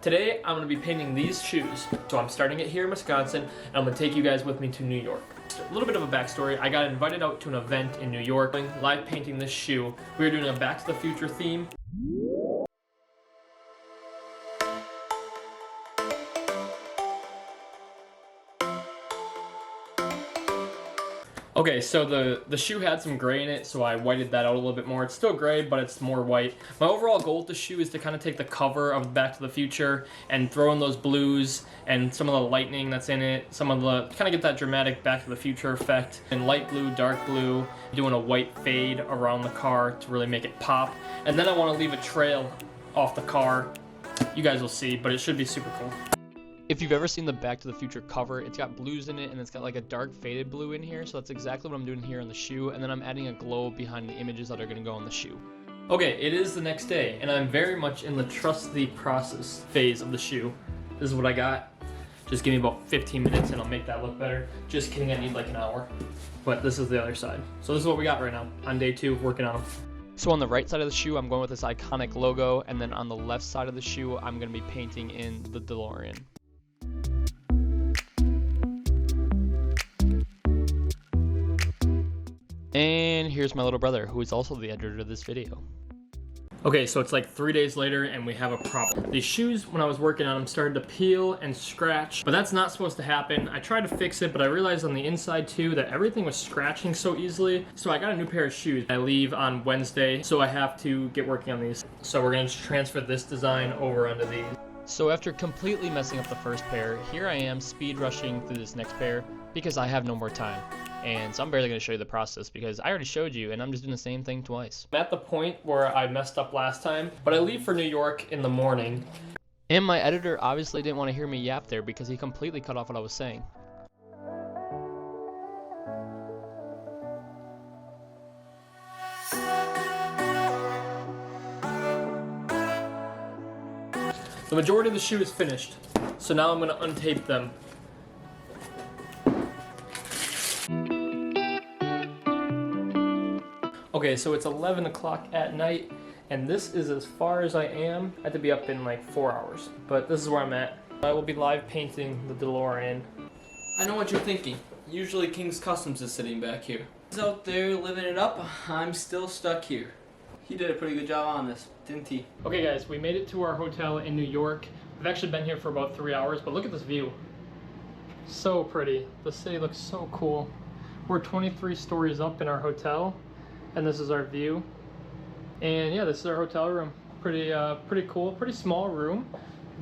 Today, I'm going to be painting these shoes. So I'm starting it here in Wisconsin, and I'm going to take you guys with me to New York. A little bit of a backstory. I got invited out to an event in New York, live painting this shoe. We were doing a Back to the Future theme. Okay, so the shoe had some gray in it, so I whited that out a little bit more. It's still gray, but it's more white. My overall goal with the shoe is to kind of take the cover of Back to the Future and throw in those blues and some of the lightning that's in it, some of the, kind of get that dramatic Back to the Future effect. And light blue, dark blue, doing a white fade around the car to really make it pop. And then I want to leave a trail off the car. You guys will see, but it should be super cool. If you've ever seen the Back to the Future cover, it's got blues in it and it's got like a dark faded blue in here, so that's exactly what I'm doing here on the shoe, and then I'm adding a glow behind the images that are going to go on the shoe. Okay, it is the next day, and I'm very much in the trust the process phase of the shoe. This is what I got. Just give me about 15 minutes and I'll make that look better. Just kidding, I need like an hour. But this is the other side. So this is what we got right now on day 2 of working on them. So on the right side of the shoe, I'm going with this iconic logo, and then on the left side of the shoe, I'm going to be painting in the DeLorean. And here's my little brother, who is also the editor of this video. Okay, so it's like 3 days later and we have a problem. These shoes, when I was working on them, started to peel and scratch, but that's not supposed to happen. I tried to fix it, but I realized on the inside too that everything was scratching so easily. So I got a new pair of shoes. I leave on Wednesday, so I have to get working on these. So we're gonna transfer this design over onto these. So after completely messing up the first pair, here I am speed rushing through this next pair because I have no more time. And so I'm barely going to show you the process because I already showed you and I'm just doing the same thing twice. I'm at the point where I messed up last time, but I leave for New York in the morning. And my editor obviously didn't want to hear me yap there because he completely cut off what I was saying. The majority of the shoe is finished, so now I'm going to untape them. Okay, so it's 11 o'clock at night, and this is as far as I am. I had to be up in like 4 hours, but this is where I'm at. I will be live painting the DeLorean. I know what you're thinking. Usually King's Customs is sitting back here. He's out there living it up. I'm still stuck here. He did a pretty good job on this, didn't he? Okay guys, we made it to our hotel in New York. We've actually been here for about 3 hours, but look at this view. So pretty. The city looks so cool. We're 23 stories up in our hotel, and this is our view. And yeah, this is our hotel room. Pretty cool, pretty small room,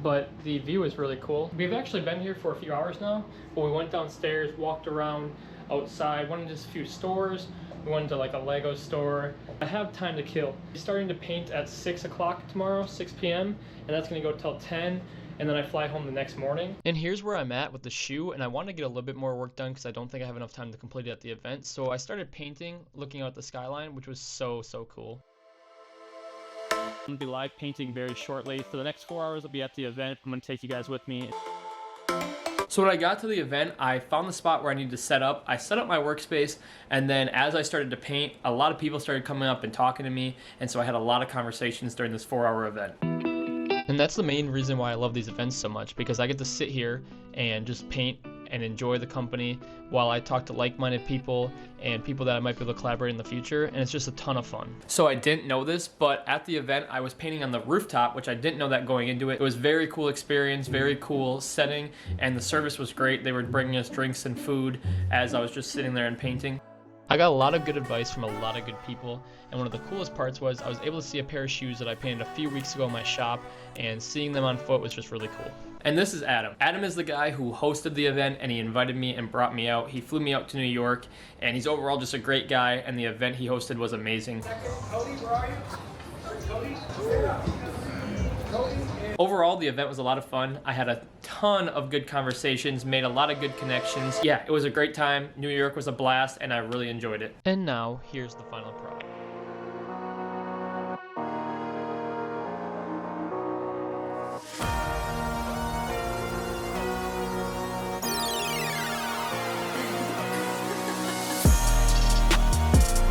but the view is really cool. We've actually been here for a few hours now, but we went downstairs, walked around outside, went into just a few stores. We went to like a Lego store. I have time to kill. He's starting to paint at 6 o'clock tomorrow, 6 p.m., and that's gonna go till 10, and then I fly home the next morning. And here's where I'm at with the shoe, and I want to get a little bit more work done because I don't think I have enough time to complete it at the event. So I started painting, looking out at the skyline, which was so cool. I'm gonna be live painting very shortly. For the next 4 hours, I'll be at the event. I'm gonna take you guys with me. So when I got to the event, I found the spot where I needed to set up. I set up my workspace, and then as I started to paint, a lot of people started coming up and talking to me, and so I had a lot of conversations during this 4-hour event. And that's the main reason why I love these events so much, because I get to sit here and just paint and enjoy the company while I talk to like-minded people and people that I might be able to collaborate in the future, and it's just a ton of fun. So I didn't know this, but at the event I was painting on the rooftop, which I didn't know that going into it. It was a very cool experience, very cool setting, and the service was great. They were bringing us drinks and food as I was just sitting there and painting. I got a lot of good advice from a lot of good people, and one of the coolest parts was I was able to see a pair of shoes that I painted a few weeks ago in my shop, and seeing them on foot was just really cool. And this is Adam. Adam is the guy who hosted the event, and he invited me and brought me out. He flew me out to New York, and he's overall just a great guy, and the event he hosted was amazing. Cody, where are you? Cody? Overall, the event was a lot of fun. I had a ton of good conversations, made a lot of good connections. Yeah, it was a great time. New York was a blast, and I really enjoyed it. And now, here's the final product.